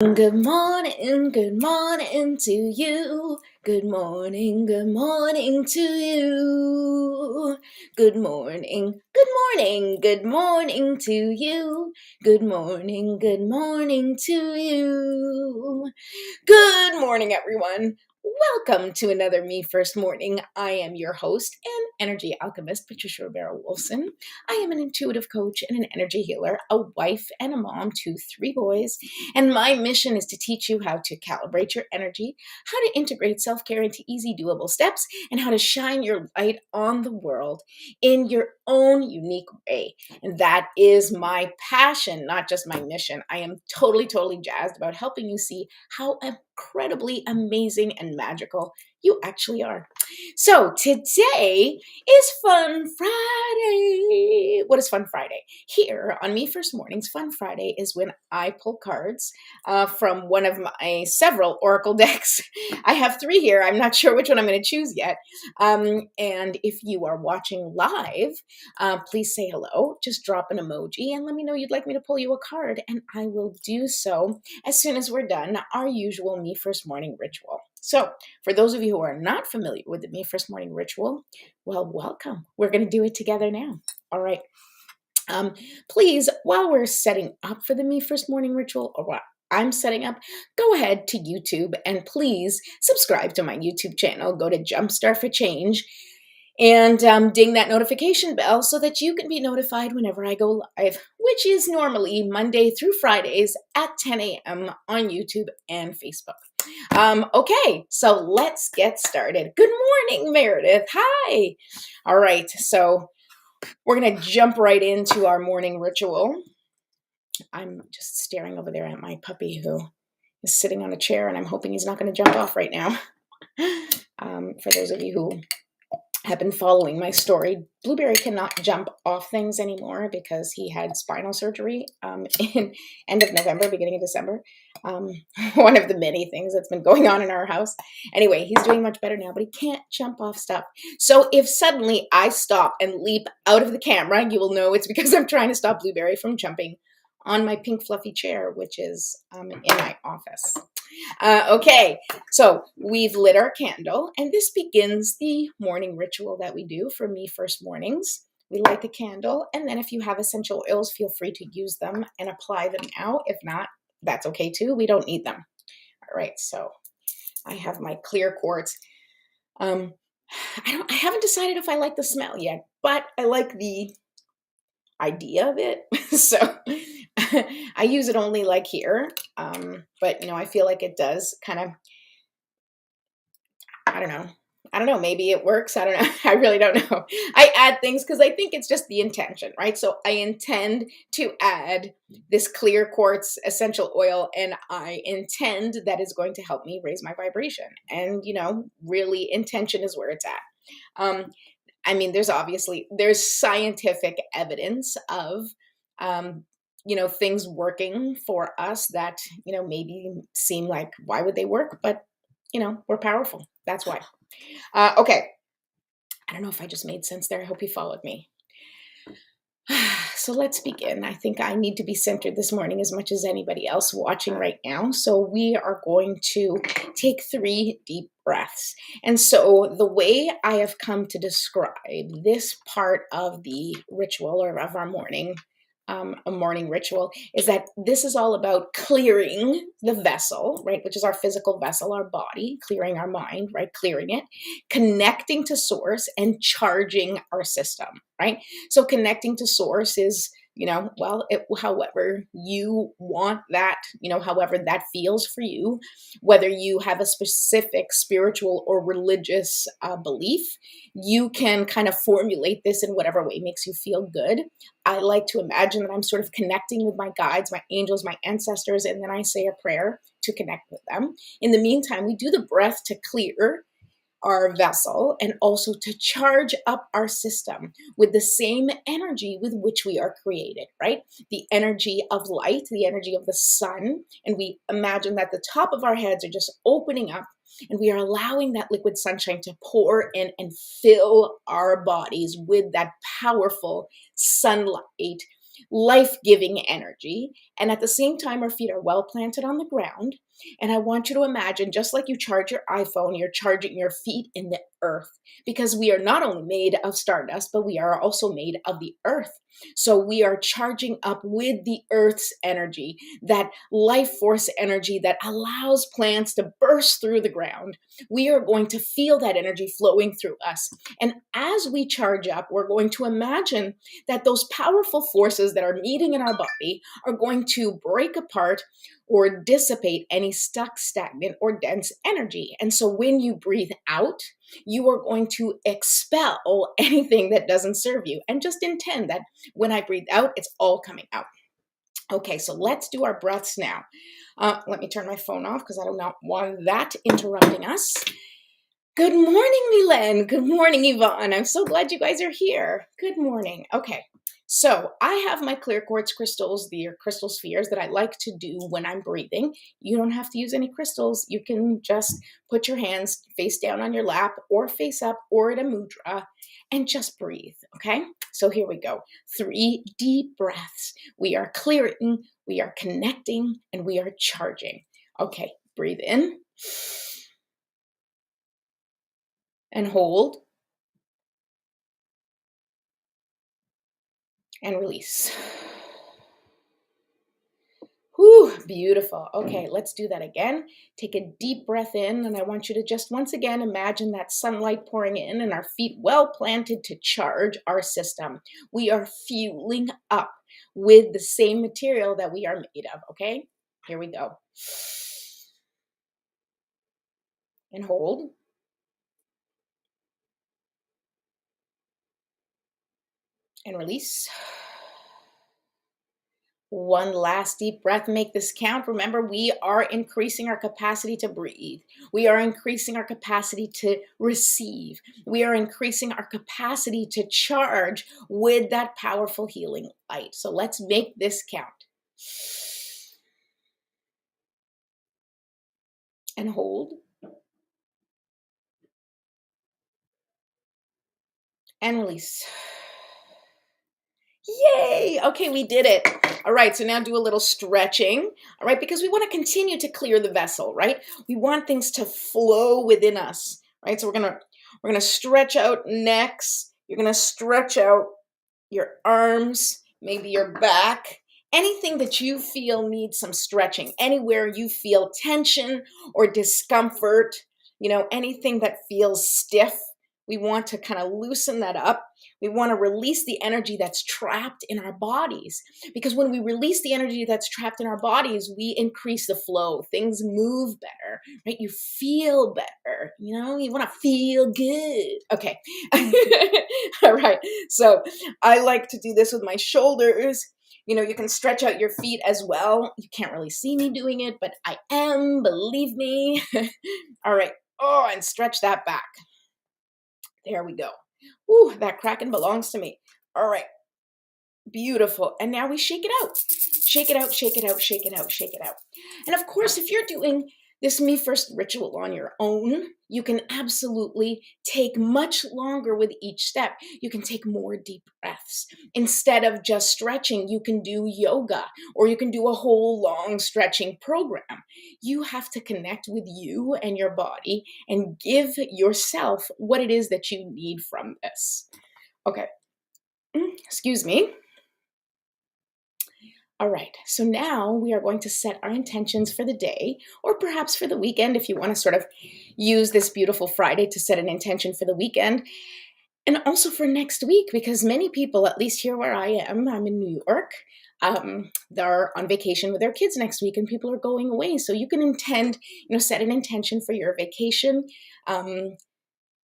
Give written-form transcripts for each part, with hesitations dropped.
Good morning to you. Good morning to you. Good morning to you. Good morning to you. Good morning, everyone. Welcome to another Me First Morning. I am your host and energy alchemist, Patricia Rivera-Wilson. I am an intuitive coach and an energy healer, a wife and a mom to 3 boys. And my mission is to teach you how to calibrate your energy, how to integrate self-care into easy, doable steps, and how to shine your light on the world in your own unique way. And that is my passion, not just my mission. I am totally jazzed about helping you see how incredibly amazing and magical you actually are. So today is Fun Friday. What is Fun Friday? Here on Me First Mornings, Fun Friday is when I pull cards from one of my several Oracle decks. I have 3 here. I'm not sure which one I'm going to choose yet. And if you are watching live, please say hello. Just drop an emoji and let me know you'd like me to pull you a card, and I will do so as soon as we're done our usual Me First Morning ritual. So for those of you who are not familiar with the Me First Morning ritual, well, welcome. We're going to do it together now. All right. Please, while we're setting up for the Me First Morning ritual, or what I'm setting up, go ahead to YouTube and please subscribe to my YouTube channel. Go to Jumpstart for Change and ding that notification bell so that you can be notified whenever I go live, which is normally Monday through Fridays at 10 a.m. on YouTube and Facebook. Okay, so let's get started. Good morning, Meredith. Hi. All right, so we're going to jump right into our morning ritual. I'm just staring over there at my puppy who is sitting on a chair, and I'm hoping he's not going to jump off right now. For those of you who have been following my story, Blueberry cannot jump off things anymore because he had spinal surgery in end of November, beginning of December. One of the many things that's been going on in our house. Anyway, he's doing much better now, but he can't jump off stuff. So if suddenly I stop and leap out of the camera, you will know it's because I'm trying to stop Blueberry from jumping on my pink fluffy chair, which is in my office. Okay, so we've lit our candle, and this begins the morning ritual that we do for Me First Mornings. We light the candle, and then if you have essential oils, feel free to use them and apply them now. If not, that's okay too. We don't need them. All right, so I have my clear quartz. I haven't decided if I like the smell yet, but I like the idea of it. So I use it only like here, but I feel like it does kind of, I don't know, maybe it works. I don't know. I really don't know. I add things because I think it's just the intention, right? So I intend to add this clear quartz essential oil, and I intend that is going to help me raise my vibration. And really, intention is where it's at. I mean, there's scientific evidence of, things working for us that, maybe seem like, why would they work? But, we're powerful. That's why. Okay. I don't know if I just made sense there. I hope you followed me. So let's begin. I think I need to be centered this morning as much as anybody else watching right now. So we are going to take 3 deep breaths. And so the way I have come to describe this part of the ritual, or of our morning, a morning ritual, is that this is all about clearing the vessel, right, which is our physical vessel, our body, clearing our mind, right, clearing it, connecting to source, and charging our system, right? So connecting to source is, however you want that, however that feels for you, whether you have a specific spiritual or religious belief, you can kind of formulate this in whatever way makes you feel good. I like to imagine that I'm sort of connecting with my guides, my angels, my ancestors, and then I say a prayer to connect with them. In the meantime, we do the breath to clear our vessel and also to charge up our system with the same energy with which we are created, right? The energy of light, the energy of the sun. And we imagine that the top of our heads are just opening up, and we are allowing that liquid sunshine to pour in and fill our bodies with that powerful sunlight life-giving energy. And at the same time, our feet are well planted on the ground. And I want you to imagine, just like you charge your iPhone, you're charging your feet in the earth, because we are not only made of stardust, but we are also made of the earth. So we are charging up with the earth's energy, that life force energy that allows plants to burst through the ground. We are going to feel that energy flowing through us. And as we charge up, we're going to imagine that those powerful forces that are meeting in our body are going to break apart or dissipate any stuck, stagnant, or dense energy. And so when you breathe out, you are going to expel anything that doesn't serve you, and just intend that when I breathe out, it's all coming out. Okay, so let's do our breaths now. Let me turn my phone off because I do not want that interrupting us. Good morning, Milen. Good morning, Yvonne. I'm so glad you guys are here. Good morning. Okay, so I have my clear quartz crystals, the crystal spheres that I like to do when I'm breathing. You don't have to use any crystals. You can just put your hands face down on your lap or face up or in a mudra and just breathe, okay? So here we go. 3 deep breaths. We are clearing, we are connecting, and we are charging. Okay, breathe in. And hold and release. Whew, beautiful. Okay, let's do that again. Take a deep breath in, and I want you to just once again imagine that sunlight pouring in and our feet well planted to charge our system. We are fueling up with the same material that we are made of, okay? Here we go. And hold. And release. One last deep breath. Make this count. Remember, we are increasing our capacity to breathe. We are increasing our capacity to receive. We are increasing our capacity to charge with that powerful healing light. So let's make this count. And hold. And release. Yay! Okay, we did it. All right, so now do a little stretching, all right, because we want to continue to clear the vessel, right? We want things to flow within us, right? So we're gonna stretch out necks. You're gonna stretch out your arms, maybe your back, anything that you feel needs some stretching, anywhere you feel tension or discomfort, anything that feels stiff. We want to kind of loosen that up. We want to release the energy that's trapped in our bodies, because when we release the energy that's trapped in our bodies, we increase the flow. Things move better, right? You feel better, you want to feel good. Okay. All right. So I like to do this with my shoulders. You can stretch out your feet as well. You can't really see me doing it, but I am, believe me. All right. Oh, and stretch that back. There we go. Ooh, that Kraken belongs to me. All right. Beautiful. And now we shake it out. Shake it out, shake it out, shake it out, shake it out. And of course, if you're doing this Me First ritual on your own, you can absolutely take much longer with each step. You can take more deep breaths. Instead of just stretching, you can do yoga, or you can do a whole long stretching program. You have to connect with you and your body and give yourself what it is that you need from this. Okay. Excuse me. All right, so now we are going to set our intentions for the day, or perhaps for the weekend if you want to sort of use this beautiful Friday to set an intention for the weekend, and also for next week, because many people, at least here where I am, I'm in New York, they're on vacation with their kids next week and people are going away. So you can set an intention for your vacation,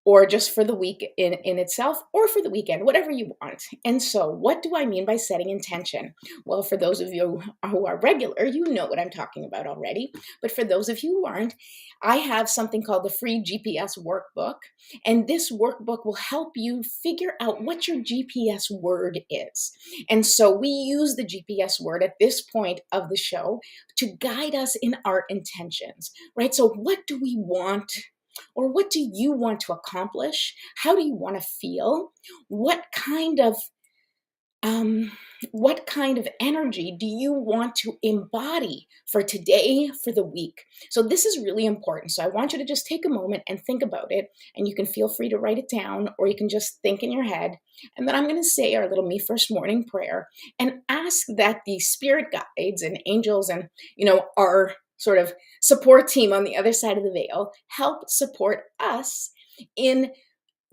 or just for the week in itself, or for the weekend, whatever you want. And so what do I mean by setting intention? Well, for those of you who are regular, you know what I'm talking about already. But for those of you who aren't, I have something called the free GPS workbook. And this workbook will help you figure out what your GPS word is. And so we use the GPS word at this point of the show to guide us in our intentions, right? So what do we want? Or what do you want to accomplish? How do you want to feel? What kind of um, what kind of energy do you want to embody for today, for the week? So, this is really important. So, I want you to just take a moment and think about it. And you can feel free to write it down, or you can just think in your head. And then I'm going to say our little Me First morning prayer and ask that the spirit guides and angels and, our sort of support team on the other side of the veil help support us in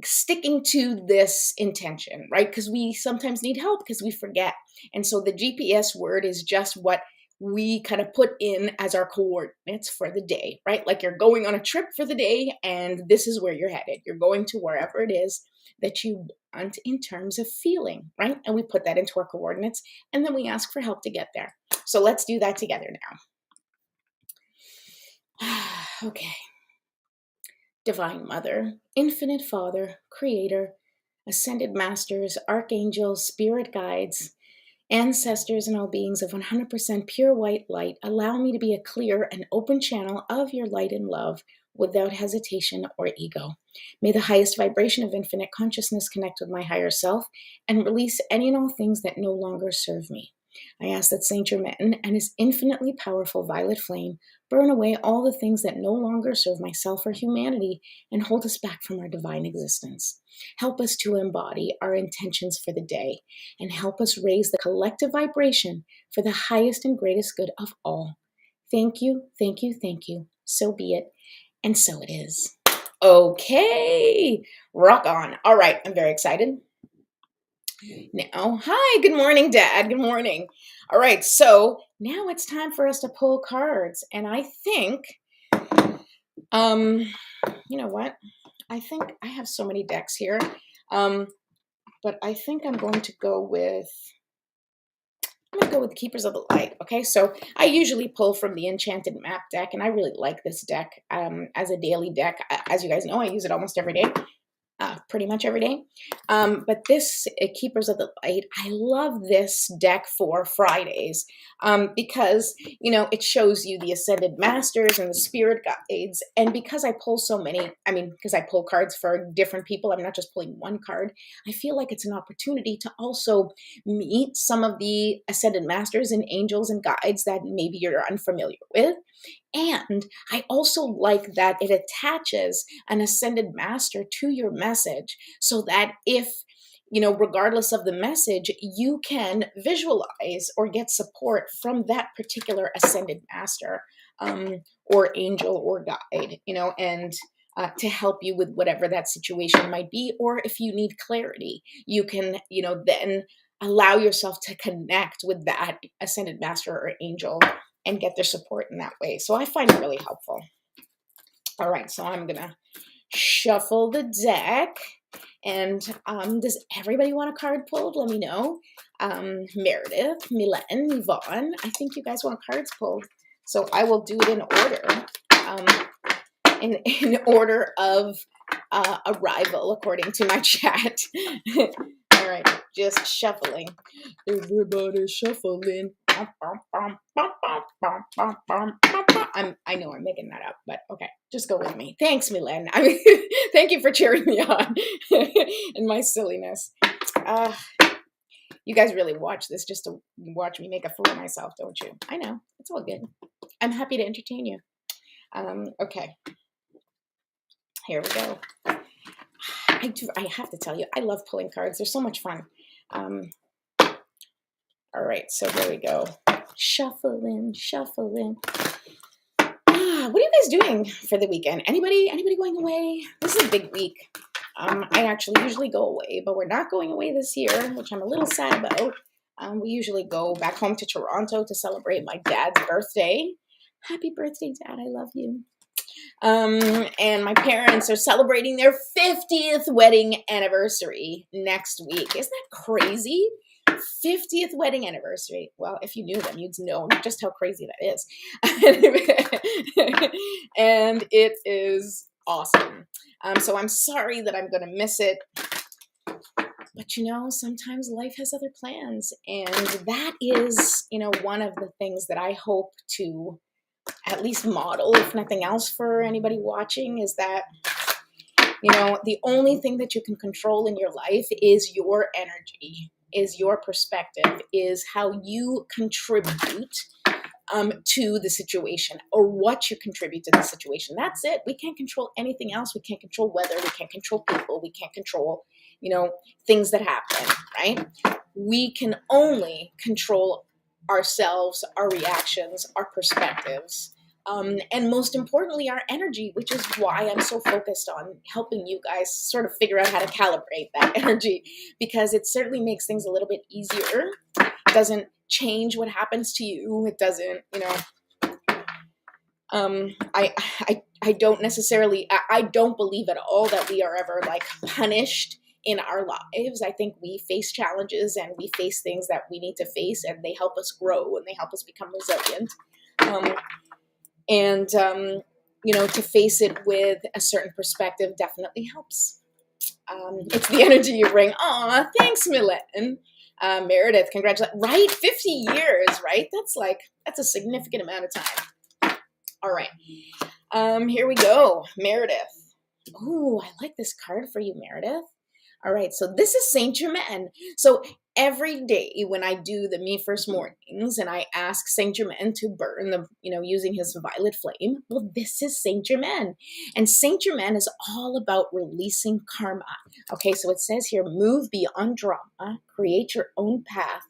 sticking to this intention, right? Because we sometimes need help because we forget. And so the GPS word is just what we kind of put in as our coordinates for the day, right? Like you're going on a trip for the day and this is where you're headed. You're going to wherever it is that you want in terms of feeling, right? And we put that into our coordinates and then we ask for help to get there. So let's do that together now. Okay. Divine Mother, Infinite Father, Creator, Ascended Masters, Archangels, Spirit Guides, Ancestors, and all beings of 100% pure white light, allow me to be a clear and open channel of your light and love without hesitation or ego. May the highest vibration of infinite consciousness connect with my higher self and release any and all things that no longer serve me. I ask that Saint Germain and his infinitely powerful violet flame burn away all the things that no longer serve myself or humanity and hold us back from our divine existence. Help us to embody our intentions for the day and help us raise the collective vibration for the highest and greatest good of all. Thank you, thank you, thank you. So be it, and so it is. Okay, rock on. All right, I'm very excited. Now, hi, good morning, Dad. Good morning. All right, so now it's time for us to pull cards. And I think, you know what? I think I have so many decks here. But I think I'm going to go with Keepers of the Light. Okay, so I usually pull from the Enchanted Map deck, and I really like this deck as a daily deck. As you guys know, I use it almost every day. Pretty much every day. But this Keepers of the Light, I love this deck for Fridays because, it shows you the Ascended Masters and the Spirit Guides. And because I pull so many, because I pull cards for different people, I'm not just pulling one card. I feel like it's an opportunity to also meet some of the Ascended Masters and Angels and Guides that maybe you're unfamiliar with. And I also like that it attaches an ascended master to your message so that if, regardless of the message, you can visualize or get support from that particular ascended master or angel or guide, and to help you with whatever that situation might be. Or if you need clarity, you can, then allow yourself to connect with that ascended master or angel and get their support in that way. So I find it really helpful. All right, so I'm gonna shuffle the deck. And does everybody want a card pulled? Let me know. Meredith, Milan, Yvonne, I think you guys want cards pulled. So I will do it in order, in order of arrival, according to my chat. All right, just shuffling. Everybody shuffling. I know I'm making that up, but okay, just go with me. Thanks, Milan. Thank you for cheering me on in my silliness. You guys really watch this just to watch me make a fool of myself, don't you? I know, it's all good. I'm happy to entertain you. Okay, here we go. I have to tell you, I love pulling cards. They're so much fun. All right, so here we go. Shuffling. What are you guys doing for the weekend? Anybody going away? This is a big week. I actually usually go away, but we're not going away this year, which I'm a little sad about. We usually go back home to Toronto to celebrate my dad's birthday. Happy birthday, Dad. I love you. And my parents are celebrating their 50th wedding anniversary next week. Isn't that crazy? 50th wedding anniversary. Well, if you knew them, you'd know just how crazy that is. And it is awesome. So I'm sorry that I'm going to miss it. But, sometimes life has other plans. And that is, one of the things that I hope to at least model, if nothing else, for anybody watching, is that, the only thing that you can control in your life is your energy. is your perspective, is how you contribute to the situation, or what you contribute to the situation. That's it. We can't control anything else. We can't control weather. We can't control people. We can't control, things that happen, right? We can only control ourselves, our reactions, our perspectives, and most importantly, our energy, which is why I'm so focused on helping you guys sort of figure out how to calibrate that energy, because it certainly makes things a little bit easier. It doesn't change what happens to you. It doesn't, I don't necessarily, I don't believe at all that we are ever like punished in our lives. I think we face challenges and we face things that we need to face, and they help us grow and they help us become resilient. To face it with a certain perspective definitely helps. It's the energy you bring. Aw, thanks, Milan. Meredith, congratulations. Right? 50 years, right? That's a significant amount of time. All right. Here we go. Meredith. Ooh, I like this card for you, Meredith. All right, so this is Saint Germain. So every day when I do the Me First mornings and I ask Saint Germain to burn the, using his violet flame, well, this is Saint Germain. And Saint Germain is all about releasing karma. Okay, so it says here, move beyond drama, create your own path,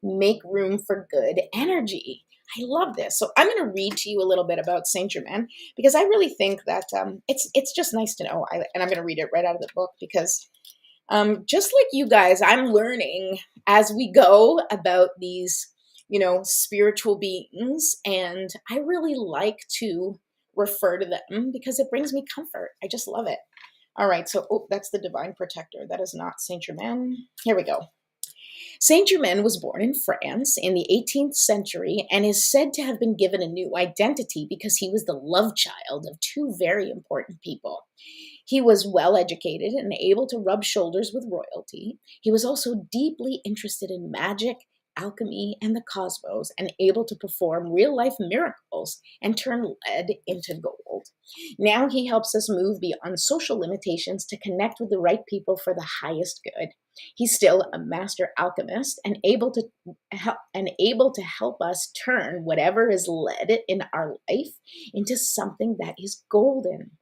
make room for good energy. I love this. So I'm going to read to you a little bit about Saint Germain, because I really think that it's just nice to know. And I'm going to read it right out of the book, because just like you guys, I'm learning as we go about these, spiritual beings, and I really like to refer to them because it brings me comfort. I just love it. All right, so that's the divine protector. That is not Saint Germain. Here we go. Saint Germain was born in France in the 18th century and is said to have been given a new identity because he was the love child of two very important people. He was well educated and able to rub shoulders with royalty. He was also deeply interested in magic, alchemy, and the cosmos, and able to perform real-life miracles and turn lead into gold. Now he helps us move beyond social limitations to connect with the right people for the highest good. He's still a master alchemist and able to help us turn whatever is lead in our life into something that is golden.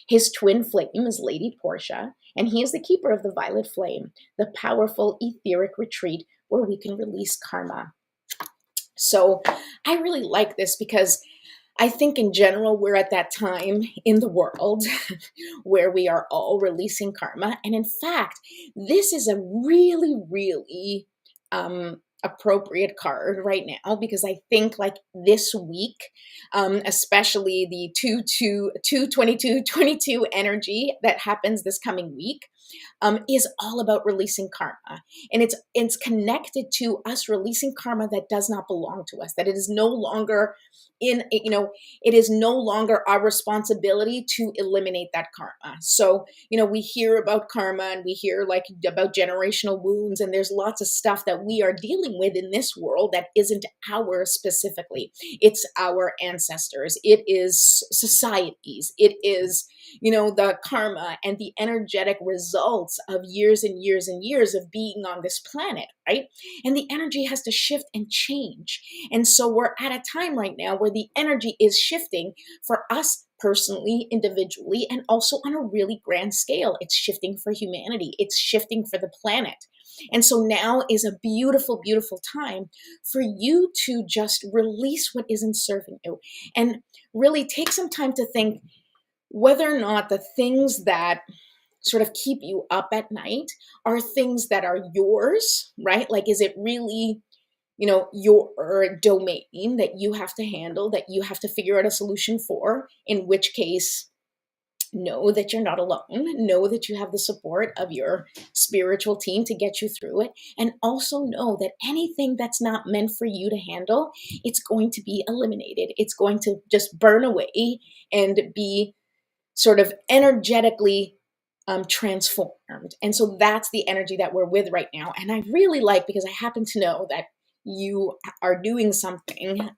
His twin flame is Lady Portia, and he is the keeper of the violet flame, the powerful etheric retreat where we can release karma. So I really like this because I think in general, we're at that time in the world where we are all releasing karma. And in fact, this is a really, really appropriate card right now, because I think like this week, especially the 2/22/22 energy that happens this coming week, is all about releasing karma. And it's connected to us releasing karma that does not belong to us, that it is no longer it is no longer our responsibility to eliminate that karma. So, we hear about karma and we hear like about generational wounds, and there's lots of stuff that we are dealing with in this world that isn't ours specifically. It's our ancestors. It is societies. It is, the karma and the energetic results of years and years and years of being on this planet, right? And the energy has to shift and change. And so we're at a time right now where the energy is shifting for us personally, individually, and also on a really grand scale. It's shifting for humanity. It's shifting for the planet. And so now is a beautiful, beautiful time for you to just release what isn't serving you and really take some time to think whether or not the things that sort of keep you up at night are things that are yours, right? Like, is it really, your domain that you have to handle, that you have to figure out a solution for, in which case, know that you're not alone, know that you have the support of your spiritual team to get you through it, and also know that anything that's not meant for you to handle, it's going to be eliminated. It's going to just burn away and be sort of energetically transformed. And so that's the energy that we're with right now. And I really like, because I happen to know that you are doing something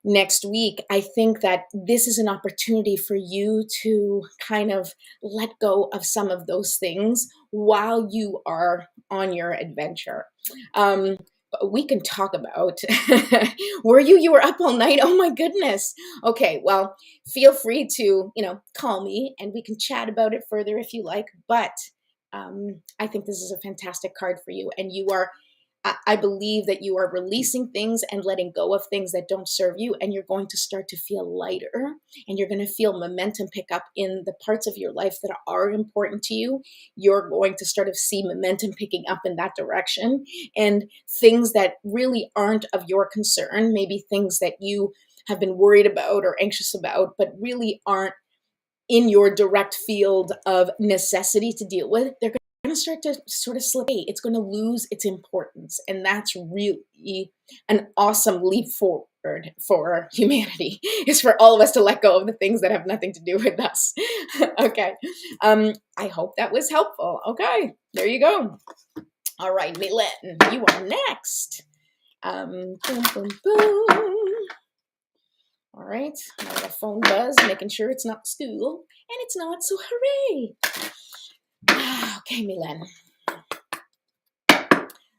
next week, I think that this is an opportunity for you to kind of let go of some of those things while you are on your adventure. Um, we can talk about you were up all night? Oh my goodness. Okay, well, feel free to, call me and we can chat about it further if you like. But I think this is a fantastic card for you. And I believe that you are releasing things and letting go of things that don't serve you, and you're going to start to feel lighter, and you're going to feel momentum pick up in the parts of your life that are important to you. You're going to start to see momentum picking up in that direction, and things that really aren't of your concern, maybe things that you have been worried about or anxious about, but really aren't in your direct field of necessity to deal with, they're going to start to sort of slip away. It's going to lose its importance. And that's really an awesome leap forward for humanity, is for all of us to let go of the things that have nothing to do with us. Okay. I hope that was helpful. Okay. There you go. All right, Milan, you are next. Boom, boom, boom. All right, now the phone buzz, making sure it's not school, and it's not, so hooray. Okay, Milan.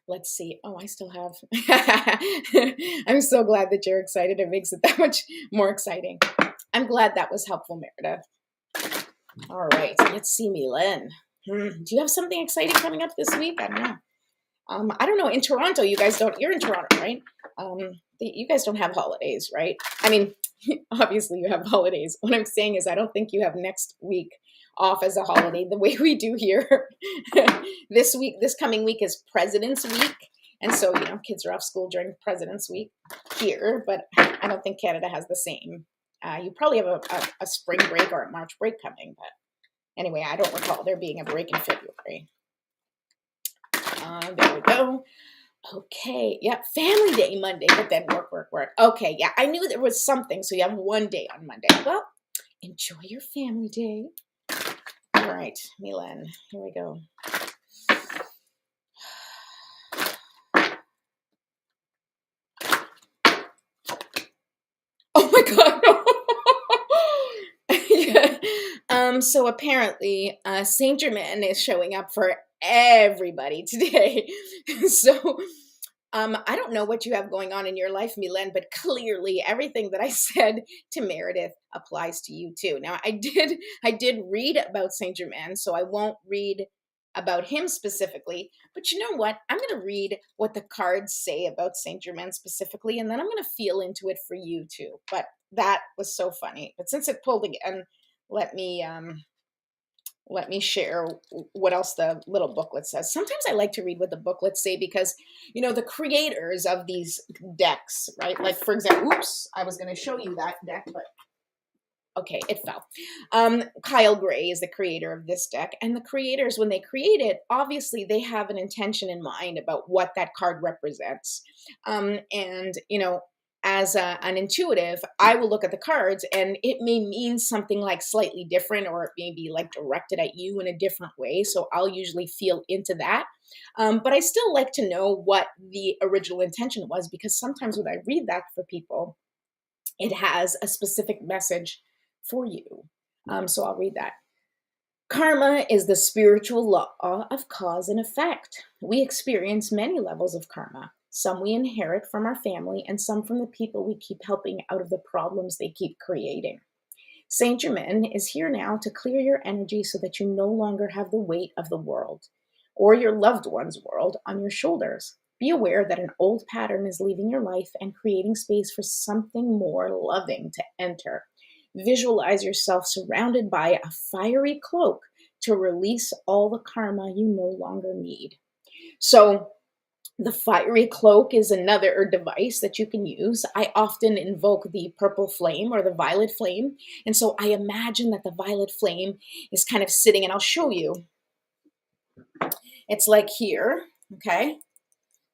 Let's see. Oh, I still have. I'm so glad that you're excited. It makes it that much more exciting. I'm glad that was helpful, Meredith. All right, let's see, Milan. Do you have something exciting coming up this week? I don't know. I don't know. In Toronto, you guys don't. You're in Toronto, right? You guys don't have holidays, right? I mean, obviously you have holidays. What I'm saying is, I don't think you have next week off as a holiday the way we do here. This coming week is President's Week, and so kids are off school during President's Week here. But I don't think Canada has the same. You probably have a spring break or a March break coming, but anyway, I don't recall there being a break in February. There we go. Okay, yeah, family day Monday, but then work. Okay, yeah, I knew there was something, so you have one day on Monday. Well, enjoy your family day. All right, Milan, here we go. Oh my God. Yeah. So apparently, Saint Germain is showing up for everybody today. So I don't know what you have going on in your life, Milan, but clearly everything that I said to Meredith applies to you too. Now, I did read about Saint Germain, so I won't read about him specifically, but you know what? I'm going to read what the cards say about Saint Germain specifically, and then I'm going to feel into it for you too. But that was so funny. But since it pulled again, let me share what else the little booklet says. Sometimes I like to read what the booklets say because, the creators of these decks, right? Like, for example, oops, I was going to show you that deck, but okay, it fell. Kyle Gray is the creator of this deck, and the creators, when they create it, obviously they have an intention in mind about what that card represents. And, as an intuitive, I will look at the cards and it may mean something like slightly different, or it may be like directed at you in a different way. So I'll usually feel into that. But I still like to know what the original intention was, because sometimes when I read that for people, it has a specific message for you. So I'll read that. Karma is the spiritual law of cause and effect. We experience many levels of karma. Some we inherit from our family, and some from the people we keep helping out of the problems they keep creating. Saint Germain is here now to clear your energy so that you no longer have the weight of the world, or your loved one's world, on your shoulders. Be aware that an old pattern is leaving your life and creating space for something more loving to enter. Visualize yourself surrounded by a fiery cloak to release all the karma you no longer need. So, the fiery cloak is another device that you can use. I often invoke the purple flame or the violet flame. And so I imagine that the violet flame is kind of sitting, and I'll show you. It's like here, okay?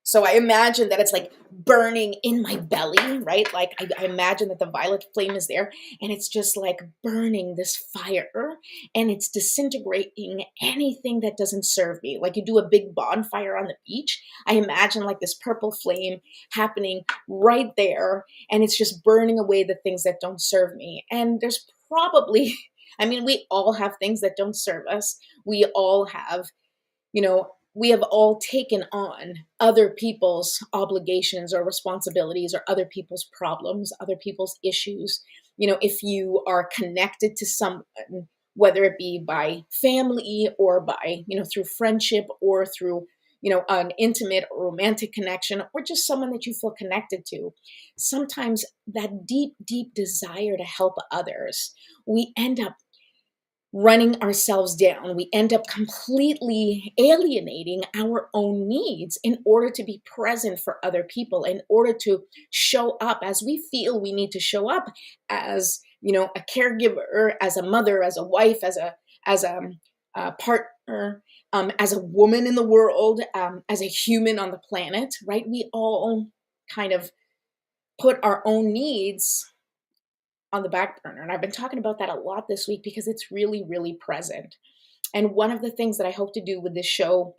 So I imagine that it's like burning in my belly, right? Like I imagine that the violet flame is there and it's just like burning this fire and it's disintegrating anything that doesn't serve me. Like you do a big bonfire on the beach. I imagine like this purple flame happening right there and it's just burning away the things that don't serve me. And there's probably, I mean, we all have things that don't serve us. We all have, we have all taken on other people's obligations or responsibilities or other people's problems, other people's issues. If you are connected to someone, whether it be by family or by, through friendship or through, an intimate or romantic connection or just someone that you feel connected to, sometimes that deep, deep desire to help others, we end up running ourselves down. We end up completely alienating our own needs in order to be present for other people, in order to show up as we feel we need to show up as, a caregiver, as a mother, as a wife, as a partner, as a woman in the world, as a human on the planet, right? We all kind of put our own needs on the back burner. And I've been talking about that a lot this week because it's really, really present. And one of the things that I hope to do with this show,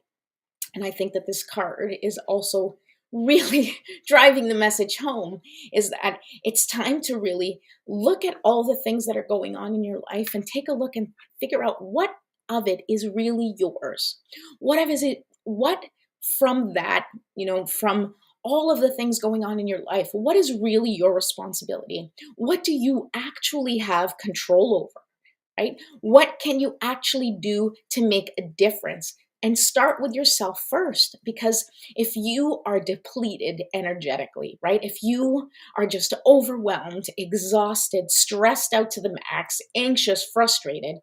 and I think that this card is also really driving the message home, is that it's time to really look at all the things that are going on in your life and take a look and figure out what of it is really yours. What from that, from all of the things going on in your life, what is really your responsibility? What do you actually have control over, right? What can you actually do to make a difference? And start with yourself first, because if you are depleted energetically, right? If you are just overwhelmed, exhausted, stressed out to the max, anxious, frustrated,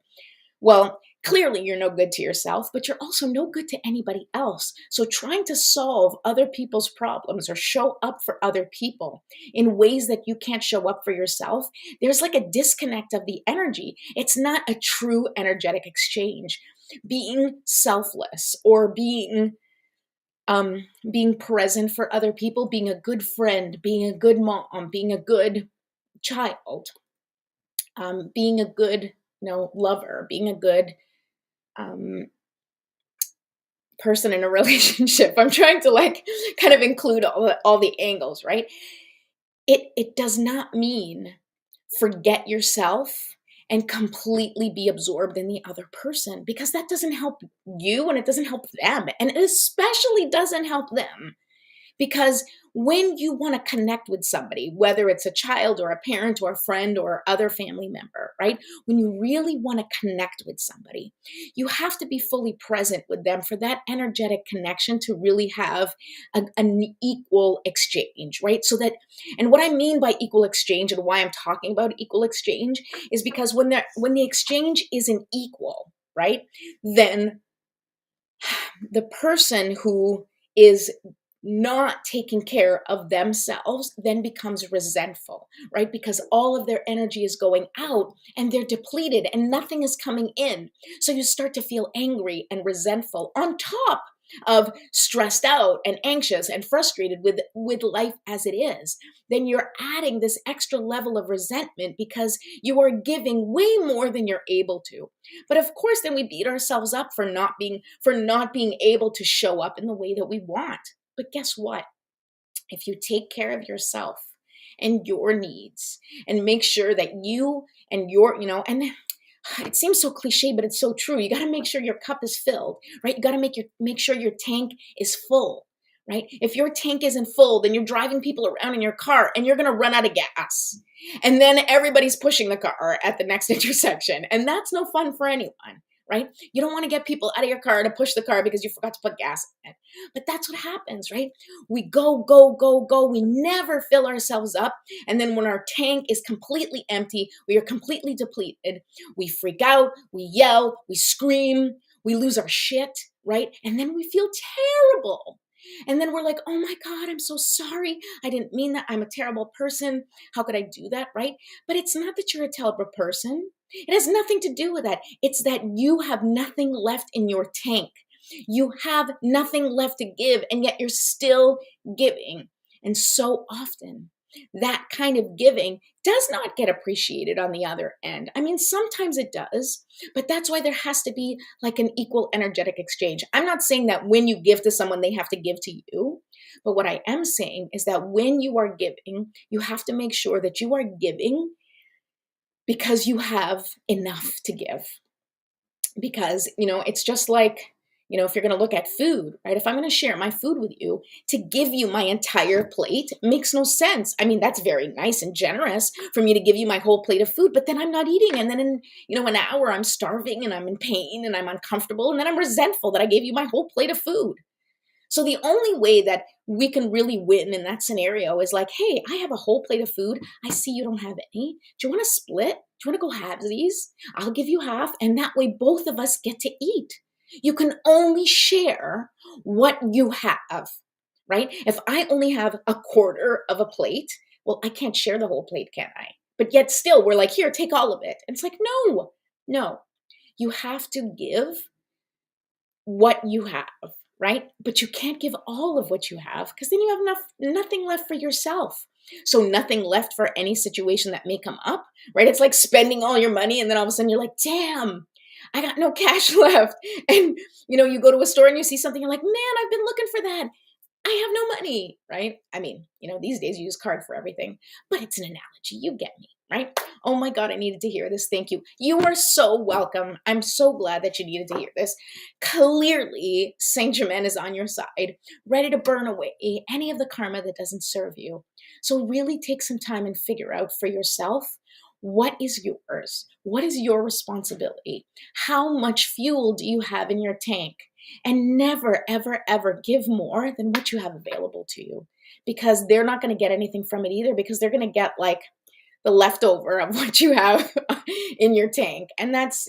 well, clearly you're no good to yourself, but you're also no good to anybody else. So trying to solve other people's problems or show up for other people in ways that you can't show up for yourself, there's like a disconnect of the energy. It's not a true energetic exchange. Being selfless or being present for other people, being a good friend, being a good mom, being a good child, being a good lover, being a good person in a relationship. I'm trying to like kind of include all the angles, right? It does not mean forget yourself and completely be absorbed in the other person, because that doesn't help you and it doesn't help them, and it especially doesn't help them. Because when you want to connect with somebody, whether it's a child or a parent or a friend or other family member, right? When you really want to connect with somebody, you have to be fully present with them for that energetic connection to really have an equal exchange, right? So that, and what I mean by equal exchange and why I'm talking about equal exchange is because when the exchange isn't equal, right? Then the person who is not taking care of themselves then becomes resentful, right? Because all of their energy is going out and they're depleted and nothing is coming in. So you start to feel angry and resentful on top of stressed out and anxious and frustrated with life as it is. Then you're adding this extra level of resentment because you are giving way more than you're able to. But of course, then we beat ourselves up for not being able to show up in the way that we want. But guess what? If you take care of yourself and your needs and make sure that you and and it seems so cliche, but it's so true. You got to make sure your cup is filled, right? You got to make sure your tank is full, right? If your tank isn't full, then you're driving people around in your car and you're going to run out of gas. And then everybody's pushing the car at the next intersection. And that's no fun for anyone, right? You don't want to get people out of your car to push the car because you forgot to put gas in it. But that's what happens, right? We go, go, go, go. We never fill ourselves up. And then when our tank is completely empty, we are completely depleted. We freak out, we yell, we scream, we lose our shit, right? And then we feel terrible. And then we're like, oh my God, I'm so sorry. I didn't mean that. I'm a terrible person. How could I do that, right? But it's not that you're a terrible person. It has nothing to do with that. It's that you have nothing left in your tank. You have nothing left to give, and yet you're still giving. And so often, that kind of giving does not get appreciated on the other end. I mean, sometimes it does, but that's why there has to be like an equal energetic exchange. I'm not saying that when you give to someone, they have to give to you. But what I am saying is that when you are giving, you have to make sure that you are giving because you have enough to give. Because, it's just like, if you're going to look at food, right? If I'm going to share my food with you, to give you my entire plate makes no sense. I mean, that's very nice and generous for me to give you my whole plate of food, but then I'm not eating. And then in, an hour, I'm starving and I'm in pain and I'm uncomfortable. And then I'm resentful that I gave you my whole plate of food. So the only way that we can really win in that scenario is like, hey, I have a whole plate of food. I see you don't have any. Do you want to split? Do you want to go halvesies? I'll give you half. And that way both of us get to eat. You can only share what you have, right? If I only have a quarter of a plate, well, I can't share the whole plate, can I? But yet still, we're like, here, take all of it. And it's like, no. You have to give what you have, right? But you can't give all of what you have because then you have nothing left for yourself. So nothing left for any situation that may come up, right? It's like spending all your money and then all of a sudden you're like, damn, I got no cash left. And, you go to a store and you see something, you're like, man, I've been looking for that. I have no money, right? I mean, these days you use card for everything, but it's an analogy. You get me, right? Oh my God, I needed to hear this. Thank you. You are so welcome. I'm so glad that you needed to hear this. Clearly, Saint Germain is on your side, ready to burn away any of the karma that doesn't serve you. So really take some time and figure out for yourself, what is yours? What is your responsibility? How much fuel do you have in your tank? And never, ever, ever give more than what you have available to you, because they're not going to get anything from it either, because they're going to get like the leftover of what you have in your tank. And that's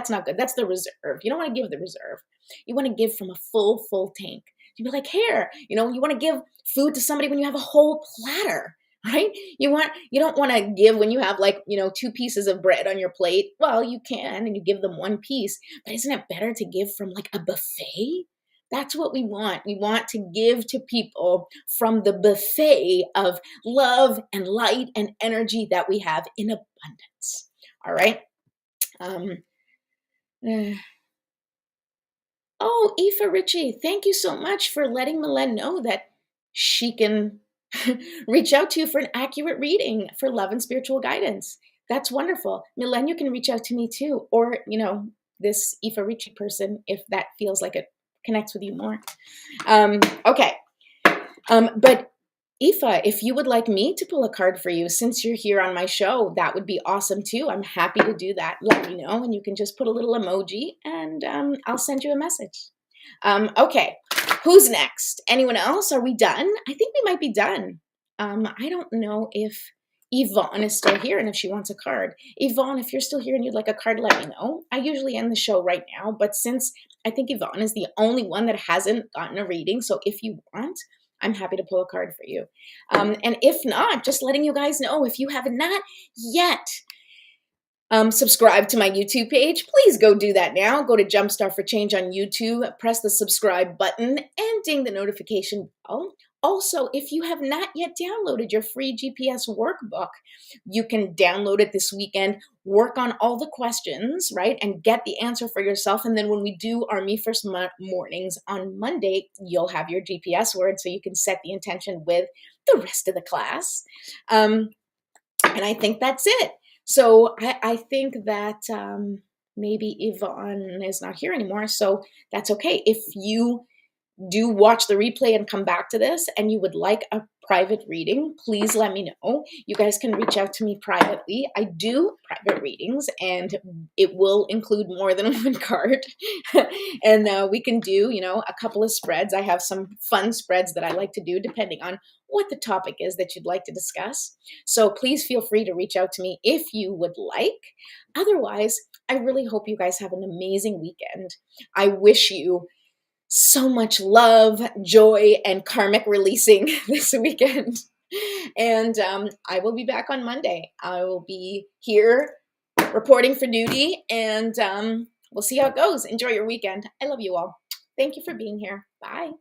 not good. That's the reserve. You don't want to give the reserve. You want to give from a full tank. You'd be like, here, you want to give food to somebody when you have a whole platter, right? You don't want to give when you have like, 2 pieces of bread on your plate. Well, you can, and you give them 1 piece, but isn't it better to give from like a buffet? That's what we want. We want to give to people from the buffet of love and light and energy that we have in abundance. All right. Oh, Aoife Ritchie, thank you so much for letting Milen know that she can reach out to you for an accurate reading for love and spiritual guidance. That's wonderful. Milen, you can reach out to me too, or, this Aoife Ritchie person, if that feels like it connects with you more. Okay. But Aoife, if you would like me to pull a card for you, since you're here on my show, that would be awesome too. I'm happy to do that. Let me know, and you can just put a little emoji, and I'll send you a message. Okay, who's next? Anyone else? Are we done? I think we might be done. I don't know if Yvonne is still here and if she wants a card. Yvonne, if you're still here and you'd like a card, let me know. I usually end the show right now, but since I think Yvonne is the only one that hasn't gotten a reading, so if you want, I'm happy to pull a card for you. And if not, just letting you guys know, if you have not yet subscribe to my YouTube page, please go do that now. Go to Jumpstart for Change on YouTube, press the subscribe button, and ding the notification bell. Also, if you have not yet downloaded your free GPS workbook, you can download it this weekend, work on all the questions, right, and get the answer for yourself. And then when we do our Me First mornings on Monday, you'll have your GPS word so you can set the intention with the rest of the class. And I think that's it. So I think that maybe Yvonne is not here anymore, so that's okay. If you do watch the replay and come back to this and you would like a private reading, please let me know. You guys can reach out to me privately. I do private readings, and it will include more than one card. And we can do, a couple of spreads. I have some fun spreads that I like to do depending on what the topic is that you'd like to discuss. So please feel free to reach out to me if you would like. Otherwise, I really hope you guys have an amazing weekend. I wish you so much love, joy, and karmic releasing this weekend. And I will be back on Monday. I will be here reporting for duty, and we'll see how it goes. Enjoy your weekend. I love you all. Thank you for being here. Bye.